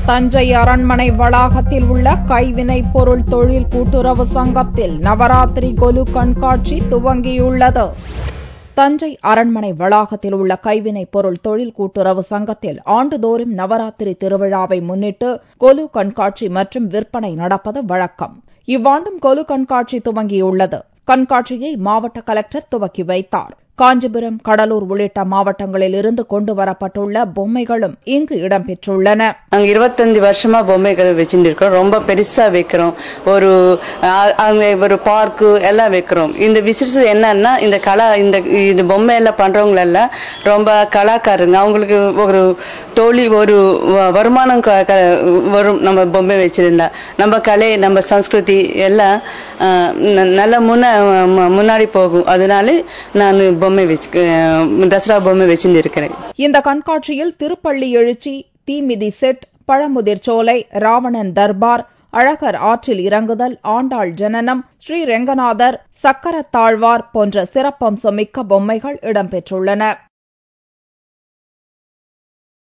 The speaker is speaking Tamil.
தஞ்சை அரண்மனை வளாகத்தில் உள்ள கைவினைப் பொருள் தொழில் கூட்டுறவு சங்கத்தில் நவராத்திரி கொலு கண்காட்சி துவங்கியுள்ளது. தஞ்சை அரண்மனை வளாகத்தில் உள்ள கைவினைப் பொருள் தொழில் கூட்டுறவு சங்கத்தில் ஆண்டுதோறும் நவராத்திரி திருவிழாவை முன்னிட்டு கொலு கண்காட்சி மற்றும் விற்பனை நடப்பது வழக்கம். இவ்வாண்டும் கொலு கண்காட்சி துவங்கியுள்ளது. கண்காட்சியை மாவட்ட கலெக்டர் துவக்கி வைத்தார். காஞ்சிபுரம், கடலூர் உள்ளிட்ட மாவட்டங்களில் இருந்து கொண்டு வரப்பட்டுள்ள பொம்மைகளும் இங்கு இடம்பெற்றுள்ளன. நாங்க 25 வருஷமா பொம்மைகள் வச்சுட்டு இருக்கோம். ரொம்ப பெருசா வைக்கிறோம். ஒரு பார்க்கு எல்லாம் வைக்கிறோம். இந்த விசிட்ஸ் என்னன்னா இந்த பொம்மை எல்லாம் பண்றவங்க எல்லாம் ரொம்ப கலாக்காரங்க. அவங்களுக்கு ஒரு தொழில், ஒரு வருமானம் வரும். நம்ம பொம்மை வச்சிருந்தா நம்ம கலை, நம்ம சம்ஸ்கிருதி எல்லாம் நல்ல முன்னாடி போகும். அதனால நான் தசரா பொம்மை வச்சுட்டு இருக்கிறேன். இந்த கண்காட்சியில் திருப்பள்ளி எழுச்சி, தீமிதி செட், பழமுதிர் சோலை, ராவணன் தர்பார், அழகர் ஆற்றில் இறங்குதல், ஆண்டாள் ஜனனம், ஸ்ரீ ரெங்கநாதர், சக்கரத்தாழ்வார் போன்ற சிறப்பம்சமிக்க பொம்மைகள் இடம்பெற்றுள்ளன.